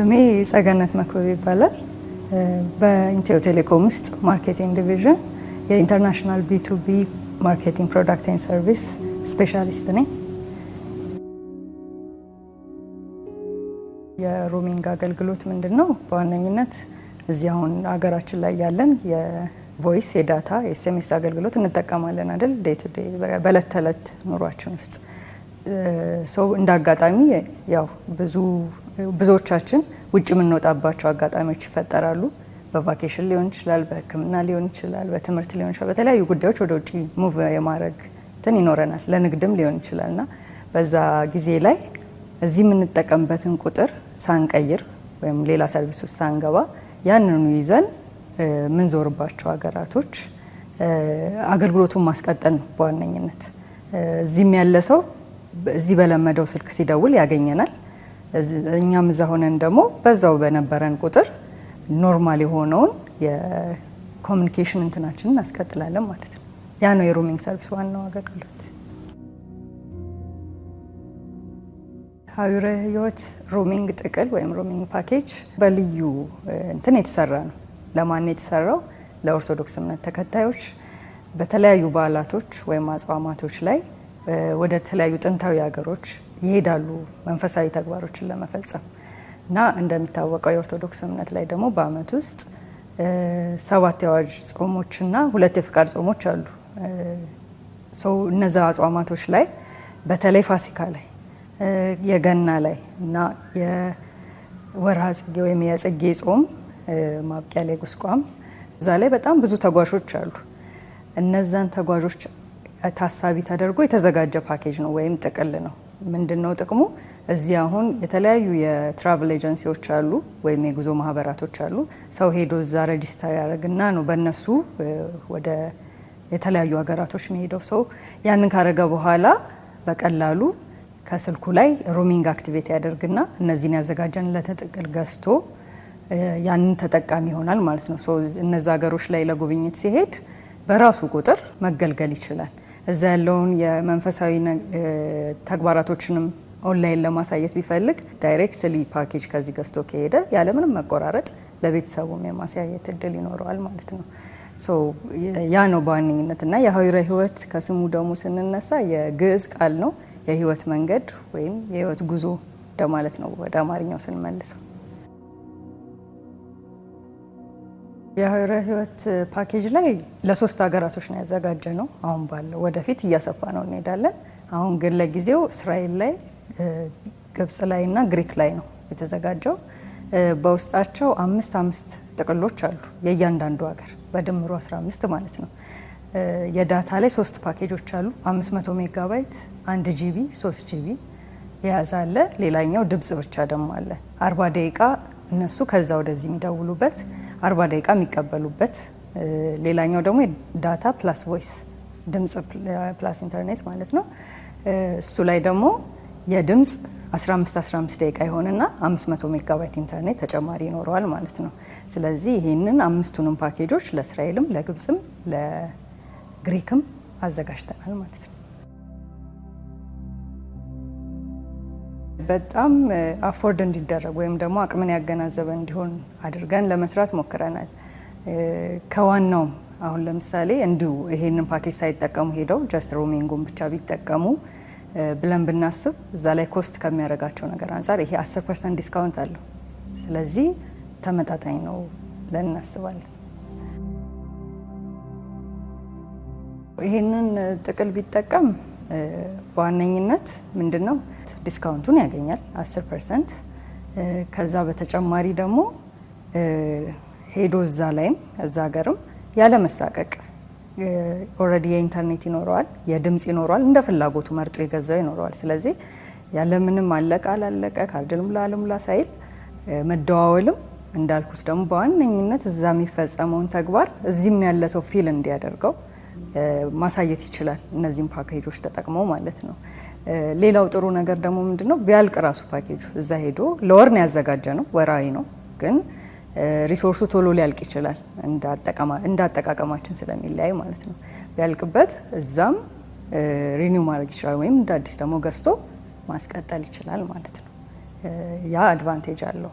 ስሜ ጸገነት መክብብ ይባላል። በኢትዮ ቴሌኮም ውስጥ ማርኬቲንግ ዲቪዥን የኢንተርናሽናል ቢ2ቢ ማርኬቲንግ ፕሮዳክት ኤንድ ሰርቪስ ስፔሻሊስት ነኝ። የሮሚንግ አገልግሎት ምንድነው? በዋነኝነት እዚህ አሁን ሀገራችን ላይ ያለን የቮይስ የዳታ የኤስኤምኤስ አገልግሎት እንጠቀማለን አይደል? ዴይ ቱ ዴይ በእለት ተዕለት ኑሯችን ውስጥ ሰው እንዳጋጣሚ ያው ብዙዎቻችን ውጭ የምንወጣባቸው አጋጣሚዎች ይፈጠራሉ። በቫኬሽን ሊሆን ይችላል፣ በሕክምና ሊሆን ይችላል፣ በትምህርት ሊሆን ይችላል። በተለያዩ ጉዳዮች ወደ ውጭ ሙቭ የማድረግ እንትን ይኖረናል። ለንግድም ሊሆን ይችላልና በዛ ጊዜ ላይ እዚህ የምንጠቀምበትን ቁጥር ሳንቀይር ወይም ሌላ ሰርቪስ ውስጥ ሳንገባ ያንኑ ይዘን ምንዞርባቸው ሀገራቶች አገልግሎቱን ማስቀጠል ነው በዋነኝነት። እዚህም ያለ ሰው እዚህ በለመደው ስልክ ሲደውል ያገኘናል። እኛም እዛ ሆነን ደግሞ በዛው በነበረን ቁጥር ኖርማል የሆነውን የኮሚኒኬሽን እንትናችንን እናስቀጥላለን ማለት ነው። ያ ነው የሮሚንግ ሰርቪስ ዋናው አገልግሎት። ሀዊረ ህይወት ሮሚንግ ጥቅል ወይም ሮሚንግ ፓኬጅ በልዩ እንትን የተሰራ ነው። ለማን የተሰራው? ለኦርቶዶክስ እምነት ተከታዮች በተለያዩ በዓላቶች ወይም አጽዋማቶች ላይ ወደ ተለያዩ ጥንታዊ ሀገሮች ይሄዳሉ መንፈሳዊ ተግባሮችን ለመፈጸም እና እንደሚታወቀው የኦርቶዶክስ እምነት ላይ ደግሞ በዓመት ውስጥ 7 የአዋጅ ጾሞችና 2 የፍቃድ ጾሞች አሉ። እነዛ አጽዋማቶች ላይ በተለይ ፋሲካ ላይ የገና ላይ እና የወርሃ ጽጌ ወይም የጽጌ ጾም ማብቂያ ላይ ጉስቋም እዛ ላይ በጣም ብዙ ተጓዦች አሉ። እነዛን ተጓዦች ታሳቢ ተደርጎ የተዘጋጀ ፓኬጅ ነው ወይም ጥቅል ነው። ምንድነው ጥቅሙ? እዚህ አሁን የተለያዩ የትራቨል ኤጀንሲዎች አሉ ወይም የጉዞ ማህበራቶች አሉ። ሰው ሄዶ እዛ ሬጂስተር ያደርግና ነው በእነሱ ወደ የተለያዩ ሀገራቶች የሚሄደው። ሰው ያንን ካረገ በኋላ በቀላሉ ከስልኩ ላይ ሮሚንግ አክቲቬት ያደርግና እነዚህን ያዘጋጀንለት ጥቅል ገዝቶ ያንን ተጠቃሚ ይሆናል ማለት ነው። እነዛ ሀገሮች ላይ ለጉብኝት ሲሄድ በራሱ ቁጥር መገልገል ይችላል። እዛ ያለውን የመንፈሳዊ ተግባራቶችንም ኦንላይን ለማሳየት ቢፈልግ ዳይሬክትሊ ፓኬጅ ከዚህ ገዝቶ ከሄደ ያለምንም መቆራረጥ ለቤተሰቡም የማሳየት እድል ይኖረዋል ማለት ነው። ያ ነው በዋነኝነት እና የሀዊረ ህይወት ከስሙ ደግሞ ስንነሳ የግዕዝ ቃል ነው። የህይወት መንገድ ወይም የህይወት ጉዞ እንደማለት ነው ወደ አማርኛው ስንመልሰው። የሀዊረ ህይወት ፓኬጅ ላይ ለ3 ሀገራቶች ነው ያዘጋጀ ነው። አሁን ባለው ወደፊት እያሰፋ ነው እንሄዳለን። አሁን ግን ለጊዜው እስራኤል ላይ፣ ግብጽ ላይ እና ግሪክ ላይ ነው የተዘጋጀው። በውስጣቸው 5 ጥቅሎች አሉ የእያንዳንዱ ሀገር በድምሩ 15 ማለት ነው። የዳታ ላይ 3 ፓኬጆች አሉ። 500 ሜጋባይት፣ 1 ጂቢ፣ 3 ጂቢ የያዛለ። ሌላኛው ድምጽ ብቻ ደግሞ አለ 40 ደቂቃ እነሱ ከዛ ወደዚህ የሚደውሉበት 40 ደቂቃ የሚቀበሉበት። ሌላኛው ደግሞ ዳታ ፕላስ ቮይስ ድምጽ ፕላስ ኢንተርኔት ማለት ነው። እሱ ላይ ደግሞ የድምጽ 15 ደቂቃ ይሆንና 500 ሜጋባይት ኢንተርኔት ተጨማሪ ይኖረዋል ማለት ነው። ስለዚህ ይህንን 5ቱንም ፓኬጆች ለእስራኤልም ለግብጽም ለግሪክም አዘጋጅተናል ማለት ነው። በጣም አፎርድ እንዲደረግ ወይም ደግሞ አቅምን ያገናዘበ እንዲሆን አድርገን ለመስራት ሞክረናል። ከዋናውም አሁን ለምሳሌ እንዲሁ ይሄንን ፓኬጅ ሳይጠቀሙ ሄደው ጀስት ሮሚንጉን ብቻ ቢጠቀሙ ብለን ብናስብ እዛ ላይ ኮስት ከሚያደርጋቸው ነገር አንጻር ይሄ 10% ዲስካውንት አለው። ስለዚህ ተመጣጣኝ ነው ብለን እናስባለን። ይሄንን ጥቅል ቢጠቀም በዋነኝነት ምንድነው ዲስካውንቱን ያገኛል 10%። ከዛ በተጨማሪ ደግሞ ሄዶ እዛ ላይም እዛ ሀገርም ያለ መሳቀቅ ኦልሬዲ የኢንተርኔት ይኖረዋል፣ የድምጽ ይኖረዋል፣ እንደ ፍላጎቱ መርጦ የገዛው ይኖረዋል። ስለዚህ ያለምንም አለቃ አላለቀ ካርድ ልሙላ ሳይል መደዋወልም እንዳልኩት ደግሞ በዋነኝነት እዛ የሚፈጸመውን ተግባር እዚህም ያለ ሰው ፊል እንዲያደርገው ማሳየት ይችላል እነዚህን ፓኬጆች ተጠቅመው ማለት ነው። ሌላው ጥሩ ነገር ደግሞ ምንድነው ቢያልቅ ራሱ ፓኬጁ እዛ ሄዶ ለወር ነው ያዘጋጀ ነው፣ ወራዊ ነው ግን ሪሶርሱ ቶሎ ሊያልቅ ይችላል እንዳጠቃቀማችን ስለሚለያይ ማለት ነው። ቢያልቅበት እዛም ሪኒው ማድረግ ይችላል ወይም እንደ አዲስ ደግሞ ገዝቶ ማስቀጠል ይችላል ማለት ነው። ያ አድቫንቴጅ አለው።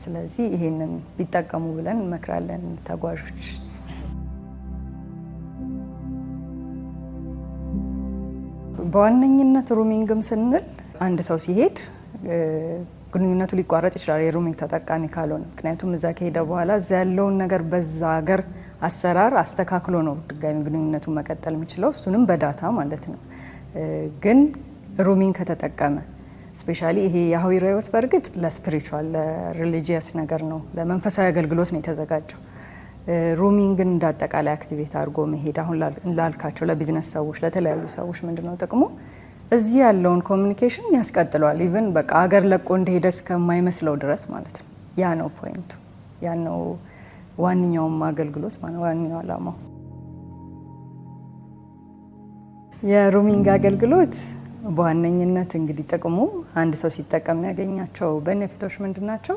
ስለዚህ ይሄንን ቢጠቀሙ ብለን እንመክራለን ተጓዦች። በዋነኝነት ሩሚንግም ስንል አንድ ሰው ሲሄድ ግንኙነቱ ሊቋረጥ ይችላል የሩሚንግ ተጠቃሚ ካልሆነ። ምክንያቱም እዛ ከሄደ በኋላ እዛ ያለውን ነገር በዛ ሀገር አሰራር አስተካክሎ ነው ድጋሚ ግንኙነቱን መቀጠል የሚችለው፣ እሱንም በዳታ ማለት ነው። ግን ሩሚንግ ከተጠቀመ ስፔሻሊ ይሄ የሀዊረ ህይወት በእርግጥ ለስፒሪቹዋል ለሪሊጂየስ ነገር ነው፣ ለመንፈሳዊ አገልግሎት ነው የተዘጋጀው። ሩሚንግን እንዳጠቃላይ አክቲቬት አድርጎ መሄድ አሁን ላልካቸው ለቢዝነስ ሰዎች ለተለያዩ ሰዎች ምንድነው ጥቅሙ? እዚህ ያለውን ኮሚኒኬሽን ያስቀጥለዋል። ኢቭን በቃ አገር ለቆ እንደሄደ እስከማይመስለው ድረስ ማለት ነው። ያ ነው ፖይንቱ፣ ያ ነው ዋንኛውም አገልግሎት ማለት ዋንኛው ዓላማው። የሩሚንግ አገልግሎት በዋነኝነት እንግዲህ ጥቅሙ አንድ ሰው ሲጠቀም ያገኛቸው ቤኔፊቶች ምንድናቸው?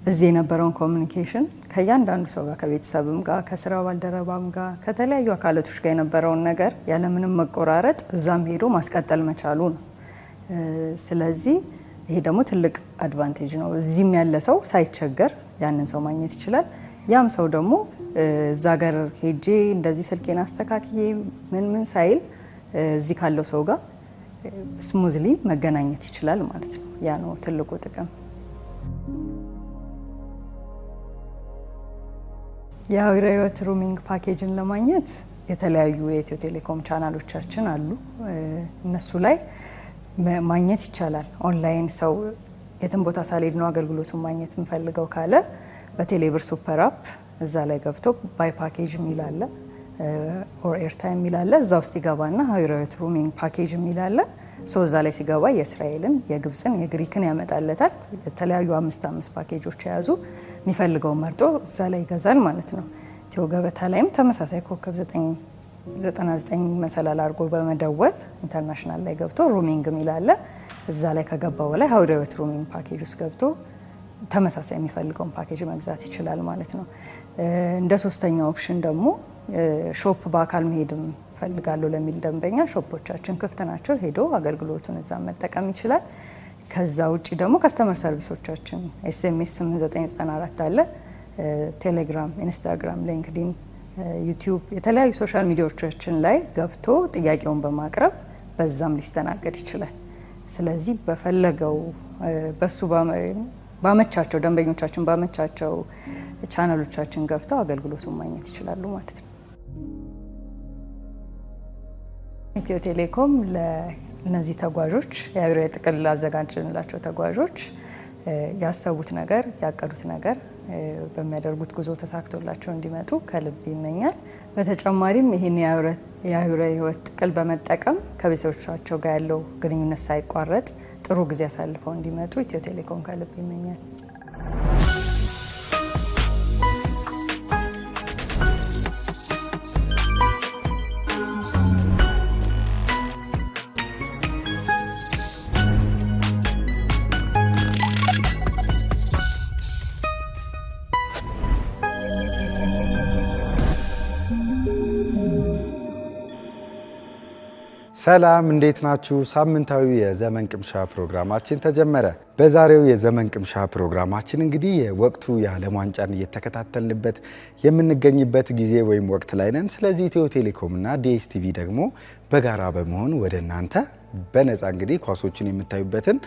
እዚህ የነበረውን ኮሚኒኬሽን ከእያንዳንዱ ሰው ጋር ከቤተሰብም ጋር ከስራ ባልደረባም ጋር ከተለያዩ አካላቶች ጋር የነበረውን ነገር ያለምንም መቆራረጥ እዛም ሄዶ ማስቀጠል መቻሉ ነው። ስለዚህ ይሄ ደግሞ ትልቅ አድቫንቴጅ ነው። እዚህም ያለ ሰው ሳይቸገር ያንን ሰው ማግኘት ይችላል። ያም ሰው ደግሞ እዛ ጋር ሄጄ እንደዚህ ስልኬን አስተካክዬ ምን ሳይል እዚህ ካለው ሰው ጋር ስሙዝሊ መገናኘት ይችላል ማለት ነው። ያ ነው ትልቁ ጥቅም። የሀዊረ ህይወት ሩሚንግ ፓኬጅን ለማግኘት የተለያዩ የኢትዮ ቴሌኮም ቻናሎቻችን አሉ። እነሱ ላይ ማግኘት ይቻላል። ኦንላይን ሰው የትም ቦታ ሳልሄድ ነው አገልግሎቱን ማግኘት የምፈልገው ካለ በቴሌብር ሱፐር አፕ እዛ ላይ ገብቶ ባይ ፓኬጅ የሚል አለ ኦር ኤርታይም የሚል አለ። እዛ ውስጥ ይገባና ሀዊረ ህይወት ሩሚንግ ፓኬጅ የሚል አለ። እዛ ላይ ሲገባ የእስራኤልን፣ የግብፅን፣ የግሪክን ያመጣለታል። የተለያዩ አምስት ፓኬጆች የያዙ የሚፈልገውን መርጦ እዛ ላይ ይገዛል ማለት ነው። ኢትዮ ገበታ ላይም ተመሳሳይ ኮከብ 999 መሰላል አድርጎ በመደወል ኢንተርናሽናል ላይ ገብቶ ሩሚንግ የሚል አለ። እዛ ላይ ከገባ በላይ ሀዊረ ህይወት ሩሚንግ ፓኬጅ ውስጥ ገብቶ ተመሳሳይ የሚፈልገውን ፓኬጅ መግዛት ይችላል ማለት ነው። እንደ ሶስተኛ ኦፕሽን ደግሞ ሾፕ በአካል መሄድም ፈልጋለሁ ለሚል ደንበኛ ሾፖቻችን ክፍት ናቸው። ሄዶ አገልግሎቱን እዛ መጠቀም ይችላል። ከዛ ውጪ ደግሞ ከስተመር ሰርቪሶቻችን ኤስኤምኤስ 8994 አለ። ቴሌግራም፣ ኢንስታግራም፣ ሊንክዲን፣ ዩቲዩብ የተለያዩ ሶሻል ሚዲያዎቻችን ላይ ገብቶ ጥያቄውን በማቅረብ በዛም ሊስተናገድ ይችላል። ስለዚህ በፈለገው በሱ ባመቻቸው ደንበኞቻችን ባመቻቸው ቻናሎቻችን ገብተው አገልግሎቱን ማግኘት ይችላሉ ማለት ነው። ኢትዮ ቴሌኮም ለነዚህ ተጓዦች የሀዊረ ህይወት ጥቅል አዘጋጅንላቸው ተጓዦች ያሰቡት ነገር ያቀዱት ነገር በሚያደርጉት ጉዞ ተሳክቶላቸው እንዲመጡ ከልብ ይመኛል። በተጨማሪም ይህን የሀዊረ ህይወት ጥቅል በመጠቀም ከቤተሰቦቻቸው ጋር ያለው ግንኙነት ሳይቋረጥ ጥሩ ጊዜ አሳልፈው እንዲመጡ ኢትዮ ቴሌኮም ከልብ ይመኛል። ሰላም እንዴት ናችሁ? ሳምንታዊ የዘመን ቅምሻ ፕሮግራማችን ተጀመረ። በዛሬው የዘመን ቅምሻ ፕሮግራማችን እንግዲህ የወቅቱ የዓለም ዋንጫን እየተከታተልንበት የምንገኝበት ጊዜ ወይም ወቅት ላይ ነን። ስለዚህ ኢትዮ ቴሌኮም እና ዲኤስቲቪ ደግሞ በጋራ በመሆን ወደ እናንተ በነፃ እንግዲህ ኳሶችን የምታዩበትን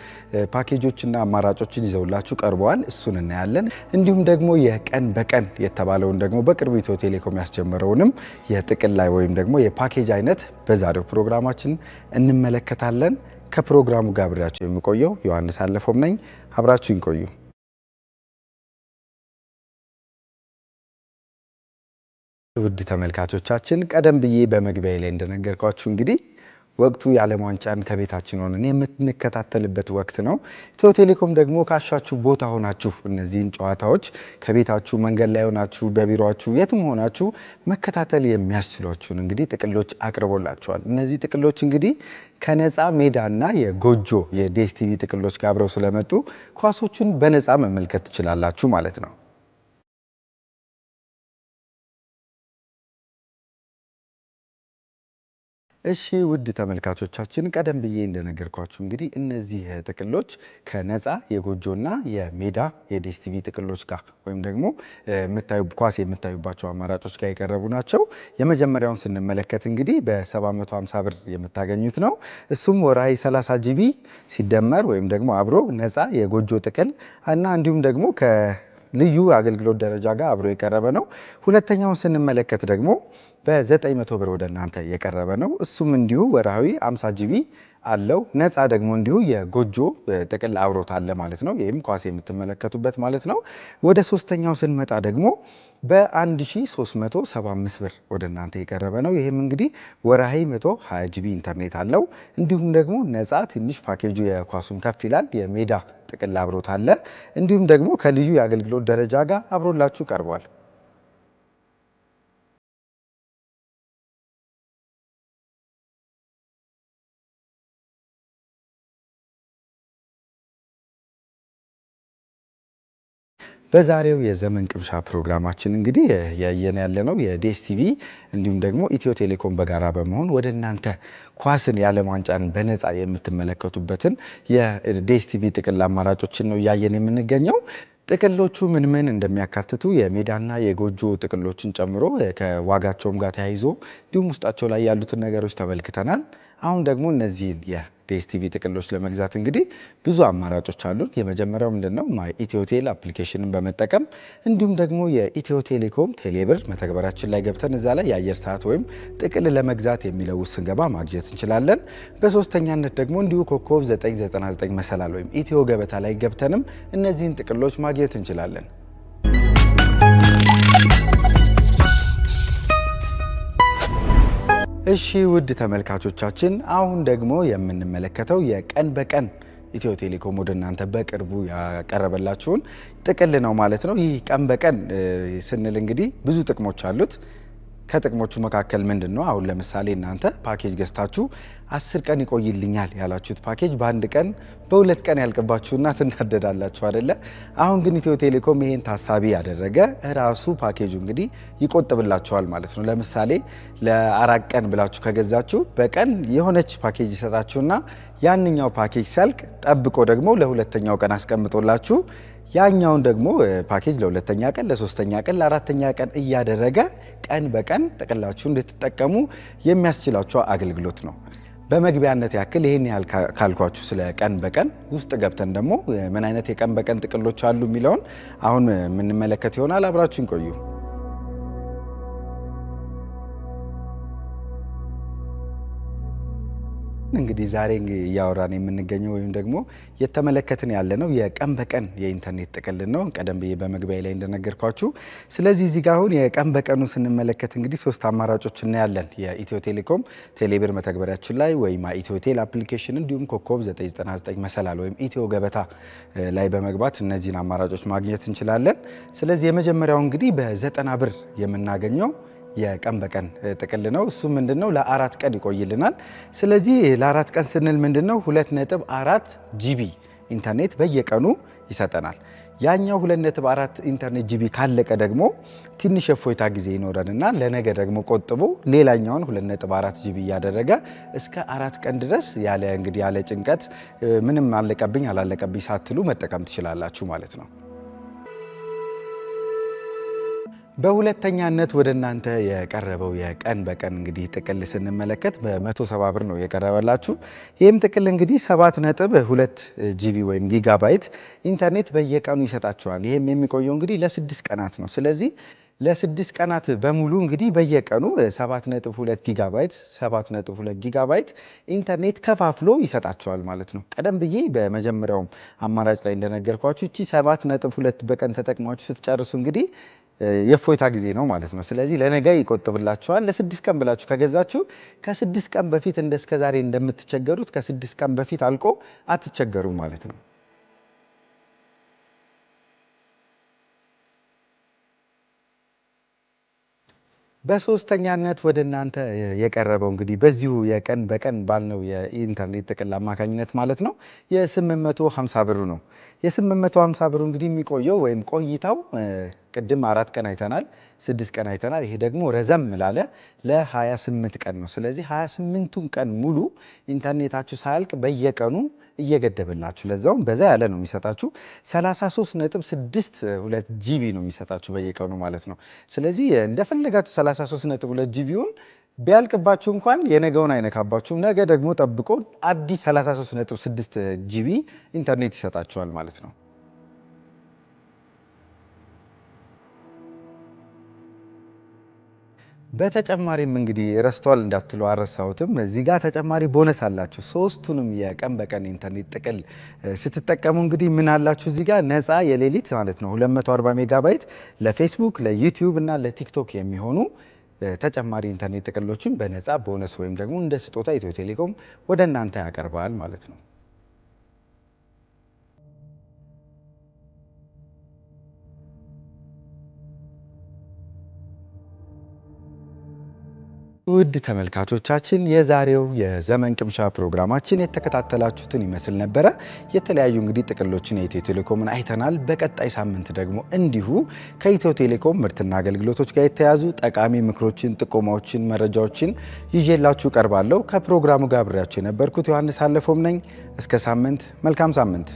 ፓኬጆችና አማራጮችን ይዘውላችሁ ቀርበዋል። እሱን እናያለን። እንዲሁም ደግሞ የቀን በቀን የተባለውን ደግሞ በቅርቡ ኢትዮ ቴሌኮም ያስጀመረውንም የጥቅል ላይ ወይም ደግሞ የፓኬጅ አይነት በዛሬው ፕሮግራማችን እንመለከታለን። ከፕሮግራሙ ጋር አብሬያችሁ የሚቆየው ዮሐንስ አለፎም ነኝ። አብራችሁ ይቆዩ። ውድ ተመልካቾቻችን ቀደም ብዬ በመግቢያ ላይ እንደነገርኳችሁ እንግዲህ ወቅቱ የዓለም ዋንጫን ከቤታችን ሆነን የምንከታተልበት ወቅት ነው። ኢትዮ ቴሌኮም ደግሞ ካሻችሁ ቦታ ሆናችሁ እነዚህን ጨዋታዎች ከቤታችሁ መንገድ ላይ ሆናችሁ በቢሮአችሁ የትም ሆናችሁ መከታተል የሚያስችሏችሁን እንግዲህ ጥቅሎች አቅርቦላችኋል። እነዚህ ጥቅሎች እንግዲህ ከነፃ ሜዳና የጎጆ የዲኤስቲቪ ጥቅሎች ጋር አብረው ስለመጡ ኳሶቹን በነፃ መመልከት ትችላላችሁ ማለት ነው። እሺ ውድ ተመልካቾቻችን ቀደም ብዬ እንደነገርኳችሁ እንግዲህ እነዚህ ጥቅሎች ከነፃ የጎጆና የሜዳ የዲኤስቲቪ ጥቅሎች ጋር ወይም ደግሞ ኳስ የምታዩባቸው አማራጮች ጋር የቀረቡ ናቸው። የመጀመሪያውን ስንመለከት እንግዲህ በ750 ብር የምታገኙት ነው። እሱም ወርሃዊ 30 ጂቢ ሲደመር ወይም ደግሞ አብሮ ነፃ የጎጆ ጥቅል እና እንዲሁም ደግሞ ልዩ አገልግሎት ደረጃ ጋር አብሮ የቀረበ ነው። ሁለተኛውን ስንመለከት ደግሞ በ900 ብር ወደ እናንተ የቀረበ ነው። እሱም እንዲሁ ወርሃዊ 50 ጂቢ አለው። ነፃ ደግሞ እንዲሁ የጎጆ ጥቅል አብሮት አለ ማለት ነው። ይህም ኳስ የምትመለከቱበት ማለት ነው። ወደ ሶስተኛው ስንመጣ ደግሞ በ1375 ብር ወደ እናንተ የቀረበ ነው። ይህም እንግዲህ ወርሃዊ 120 ጂቢ ኢንተርኔት አለው። እንዲሁም ደግሞ ነፃ ትንሽ ፓኬጁ የኳሱም ከፍ ይላል። የሜዳ ጥቅል አብሮት አለ። እንዲሁም ደግሞ ከልዩ የአገልግሎት ደረጃ ጋር አብሮላችሁ ቀርቧል። በዛሬው የዘመን ቅምሻ ፕሮግራማችን እንግዲህ ያየን ያለነው የዲኤስቲቪ እንዲሁም ደግሞ ኢትዮ ቴሌኮም በጋራ በመሆን ወደ እናንተ ኳስን የዓለም ዋንጫን በነፃ የምትመለከቱበትን የዲኤስቲቪ ጥቅል አማራጮችን ነው እያየን የምንገኘው። ጥቅሎቹ ምን ምን እንደሚያካትቱ የሜዳና የጎጆ ጥቅሎችን ጨምሮ ከዋጋቸውም ጋር ተያይዞ እንዲሁም ውስጣቸው ላይ ያሉትን ነገሮች ተመልክተናል። አሁን ደግሞ እነዚህን የዲኤስቲቪ ጥቅሎች ለመግዛት እንግዲህ ብዙ አማራጮች አሉን። የመጀመሪያው ምንድነው ማይ ኢትዮቴል አፕሊኬሽንን በመጠቀም እንዲሁም ደግሞ የኢትዮ ቴሌኮም ቴሌብር መተግበሪያችን ላይ ገብተን እዛ ላይ የአየር ሰዓት ወይም ጥቅል ለመግዛት የሚለው ስንገባ ማግኘት እንችላለን። በሶስተኛነት ደግሞ እንዲሁ ኮከብ 999 መሰላል ወይም ኢትዮ ገበታ ላይ ገብተንም እነዚህን ጥቅሎች ማግኘት እንችላለን። እሺ ውድ ተመልካቾቻችን አሁን ደግሞ የምንመለከተው የቀን በቀን ኢትዮ ቴሌኮም ወደ እናንተ በቅርቡ ያቀረበላችሁን ጥቅል ነው ማለት ነው። ይህ ቀን በቀን ስንል እንግዲህ ብዙ ጥቅሞች አሉት። ከጥቅሞቹ መካከል ምንድነው? አሁን ለምሳሌ እናንተ ፓኬጅ ገዝታችሁ 10 ቀን ይቆይልኛል ያላችሁት ፓኬጅ በአንድ ቀን በሁለት ቀን ያልቅባችሁና ትናደዳላችሁ አይደለ? አሁን ግን ኢትዮ ቴሌኮም ይሄን ታሳቢ ያደረገ ራሱ ፓኬጁ እንግዲህ ይቆጥብላችኋል ማለት ነው። ለምሳሌ ለ4 ቀን ብላችሁ ከገዛችሁ በቀን የሆነች ፓኬጅ ይሰጣችሁና ያንኛው ፓኬጅ ሲያልቅ ጠብቆ ደግሞ ለሁለተኛው ቀን አስቀምጦላችሁ ያኛውን ደግሞ ፓኬጅ ለሁለተኛ ቀን፣ ለሶስተኛ ቀን፣ ለአራተኛ ቀን እያደረገ ቀን በቀን ጥቅላችሁ እንድትጠቀሙ የሚያስችላችሁ አገልግሎት ነው። በመግቢያነት ያክል ይሄን ያህል ካልኳችሁ ስለ ቀን በቀን ውስጥ ገብተን ደግሞ ምን አይነት የቀን በቀን ጥቅሎች አሉ የሚለውን አሁን የምንመለከት ይሆናል። አብራችሁን ቆዩ። እንግዲህ ዛሬ እያወራን የምንገኘው ወይም ደግሞ የተመለከትን ያለነው የቀን በቀን የኢንተርኔት ጥቅል ነው። ቀደም ብዬ በመግቢያ ላይ እንደነገርኳችሁ። ስለዚህ እዚህ ጋር አሁን የቀን በቀኑ ስንመለከት እንግዲህ 3 አማራጮች እናያለን። የኢትዮ ቴሌኮም ቴሌብር መተግበሪያችን ላይ ወይም ኢትዮቴል አፕሊኬሽን እንዲሁም ኮከብ 999 መሰላል ወይም ኢትዮ ገበታ ላይ በመግባት እነዚህን አማራጮች ማግኘት እንችላለን። ስለዚህ የመጀመሪያው እንግዲህ በ90 ብር የምናገኘው የቀን በቀን ጥቅል ነው። እሱ ምንድነው ለ4 ቀን ይቆይልናል። ስለዚህ ለ4 ቀን ስንል ምንድነው 2.4 ጂቢ ኢንተርኔት በየቀኑ ይሰጠናል። ያኛው 2.4 ኢንተርኔት ጂቢ ካለቀ ደግሞ ትንሽ የፎይታ ጊዜ ይኖረንና ለነገ ደግሞ ቆጥቦ ሌላኛውን 2.4 ጂቢ እያደረገ እስከ 4 ቀን ድረስ ያለ ጭንቀት ምንም አለቀብኝ አላለቀብኝ ሳትሉ መጠቀም ትችላላችሁ ማለት ነው። በሁለተኛነት ወደ እናንተ የቀረበው የቀን በቀን እንግዲህ ጥቅል ስንመለከት በ170 ብር ነው የቀረበላችሁ። ይህም ጥቅል እንግዲህ 7.2 ጂቢ ወይም ጊጋባይት ኢንተርኔት በየቀኑ ይሰጣችኋል። ይህም የሚቆየው እንግዲህ ለ6 ቀናት ነው። ስለዚህ ለ6 ቀናት በሙሉ እንግዲህ በየቀኑ 7.2 ጊጋባይት ኢንተርኔት ከፋፍሎ ይሰጣችኋል ማለት ነው። ቀደም ብዬ በመጀመሪያውም አማራጭ ላይ እንደነገርኳችሁ እቺ 7.2 በቀን ተጠቅማችሁ ስትጨርሱ እንግዲህ የፎይታ ጊዜ ነው ማለት ነው። ስለዚህ ለነገ ይቆጥብላችኋል። ለ6 ቀን ብላችሁ ከገዛችሁ ከ6 ቀን በፊት እንደስከዛሬ እንደምትቸገሩት ከ6 ቀን በፊት አልቆ አትቸገሩ ማለት ነው። በሶስተኛነት ወደ እናንተ የቀረበው እንግዲህ በዚሁ የቀን በቀን ባልነው የኢንተርኔት ጥቅል አማካኝነት ማለት ነው የ850 ብሩ ነው። የ850 ብሩ እንግዲህ የሚቆየው ወይም ቆይታው ቅድም 4 ቀን አይተናል፣ 6 ቀን አይተናል። ይሄ ደግሞ ረዘም ላለ ለ28 ቀን ነው። ስለዚህ 28ቱን ቀን ሙሉ ኢንተርኔታችሁ ሳያልቅ በየቀኑ እየገደበላችሁ ለዛውም በዛ ያለ ነው የሚሰጣችሁ 33.62 ጂቢ ነው የሚሰጣችሁ በየቀኑ ማለት ነው። ስለዚህ እንደፈለጋችሁ 33.2 ጂቢውን ቢያልቅባችሁ እንኳን የነገውን አይነካባችሁም። ነገ ደግሞ ጠብቆ አዲስ 33.6 ጂቢ ኢንተርኔት ይሰጣችኋል ማለት ነው። በተጨማሪም እንግዲህ ረስቷል እንዳትሉ አረሳሁትም፣ እዚህ ጋር ተጨማሪ ቦነስ አላችሁ። ሶስቱንም የቀን በቀን ኢንተርኔት ጥቅል ስትጠቀሙ እንግዲህ ምን አላችሁ እዚህ ጋር ነፃ የሌሊት ማለት ነው 240 ሜጋባይት ለፌስቡክ፣ ለዩቲዩብ እና ለቲክቶክ የሚሆኑ ተጨማሪ ኢንተርኔት ጥቅሎችን በነፃ ቦነስ ወይም ደግሞ እንደ ስጦታ ኢትዮ ቴሌኮም ወደ እናንተ ያቀርባል ማለት ነው። ውድ ተመልካቾቻችን የዛሬው የዘመን ቅምሻ ፕሮግራማችን የተከታተላችሁትን ይመስል ነበረ። የተለያዩ እንግዲህ ጥቅሎችን የኢትዮ ቴሌኮምን አይተናል። በቀጣይ ሳምንት ደግሞ እንዲሁ ከኢትዮ ቴሌኮም ምርትና አገልግሎቶች ጋር የተያዙ ጠቃሚ ምክሮችን፣ ጥቆማዎችን፣ መረጃዎችን ይዤላችሁ ቀርባለሁ። ከፕሮግራሙ ጋር አብሬያችሁ የነበርኩት ዮሐንስ አለፎም ነኝ። እስከ ሳምንት፣ መልካም ሳምንት።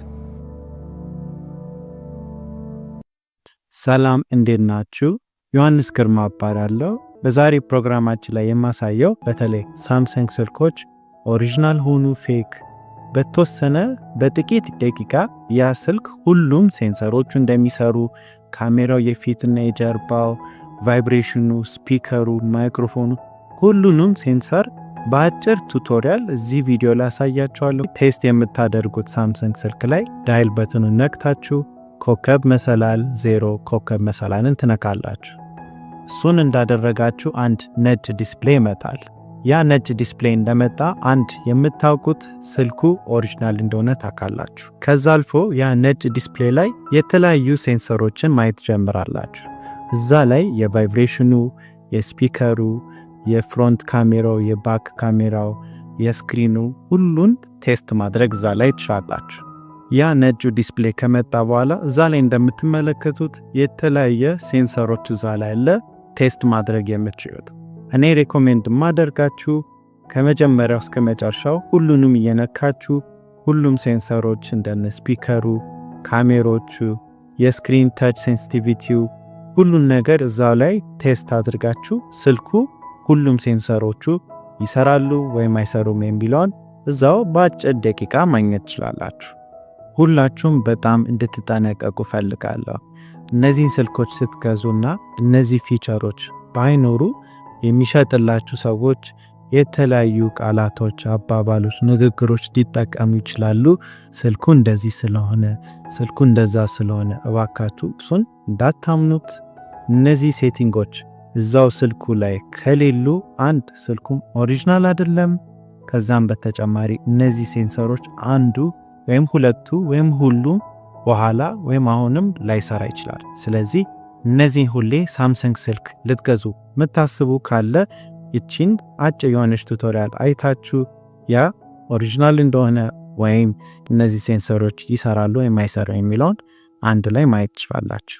ሰላም፣ እንዴት ናችሁ? ዮሐንስ ግርማ እባላለሁ። በዛሬ ፕሮግራማችን ላይ የማሳየው በተለይ ሳምሰንግ ስልኮች ኦሪጂናል ሆኑ ፌክ በተወሰነ በጥቂት ደቂቃ ያ ስልክ ሁሉም ሴንሰሮቹ እንደሚሰሩ፣ ካሜራው የፊትና የጀርባው፣ ቫይብሬሽኑ፣ ስፒከሩ፣ ማይክሮፎኑ ሁሉንም ሴንሰር በአጭር ቱቶሪያል እዚህ ቪዲዮ ላይ አሳያችኋለሁ። ቴስት የምታደርጉት ሳምሰንግ ስልክ ላይ ዳይል በትኑን ነክታችሁ ኮከብ መሰላል 0 ኮከብ መሰላልን ትነካላችሁ። እሱን እንዳደረጋችሁ አንድ ነጭ ዲስፕሌይ ይመጣል። ያ ነጭ ዲስፕሌይ እንደመጣ አንድ የምታውቁት ስልኩ ኦሪጂናል እንደሆነ ታውቃላችሁ። ከዛ አልፎ ያ ነጭ ዲስፕሌይ ላይ የተለያዩ ሴንሰሮችን ማየት ጀምራላችሁ። እዛ ላይ የቫይብሬሽኑ፣ የስፒከሩ፣ የፍሮንት ካሜራው፣ የባክ ካሜራው፣ የስክሪኑ ሁሉን ቴስት ማድረግ እዛ ላይ ትችላላችሁ። ያ ነጩ ዲስፕሌይ ከመጣ በኋላ እዛ ላይ እንደምትመለከቱት የተለያየ ሴንሰሮች እዛ ላይ አለ ቴስት ማድረግ የምትችሉት። እኔ ሬኮሜንድ ማደርጋችሁ ከመጀመሪያው እስከ መጨረሻው ሁሉንም እየነካችሁ ሁሉም ሴንሰሮች እንደነ ስፒከሩ፣ ካሜሮቹ፣ የስክሪን ታች ሴንሲቲቪቲው ሁሉን ነገር እዛው ላይ ቴስት አድርጋችሁ ስልኩ ሁሉም ሴንሰሮቹ ይሰራሉ ወይም አይሰሩም የሚለውን እዛው በአጭር ደቂቃ ማግኘት ትችላላችሁ። ሁላችሁም በጣም እንድትጠነቀቁ ፈልጋለሁ። እነዚህን ስልኮች ስትገዙና እነዚህ ፊቸሮች ባይኖሩ የሚሸጥላችሁ ሰዎች የተለያዩ ቃላቶች፣ አባባሎች፣ ንግግሮች ሊጠቀሙ ይችላሉ። ስልኩ እንደዚህ ስለሆነ፣ ስልኩ እንደዛ ስለሆነ እባካችሁ እሱን እንዳታምኑት። እነዚህ ሴቲንጎች እዛው ስልኩ ላይ ከሌሉ አንድ ስልኩም ኦሪጂናል አይደለም። ከዛም በተጨማሪ እነዚህ ሴንሰሮች አንዱ ወይም ሁለቱ ወይም ሁሉም በኋላ ወይም አሁንም ላይሰራ ይችላል። ስለዚህ እነዚህ ሁሌ ሳምሰንግ ስልክ ልትገዙ የምታስቡ ካለ ይቺን አጭር የሆነች ቱቶሪያል አይታችሁ ያ ኦሪጂናል እንደሆነ ወይም እነዚህ ሴንሰሮች ይሰራሉ ወይም አይሰራም የሚለውን አንድ ላይ ማየት ትችላላችሁ።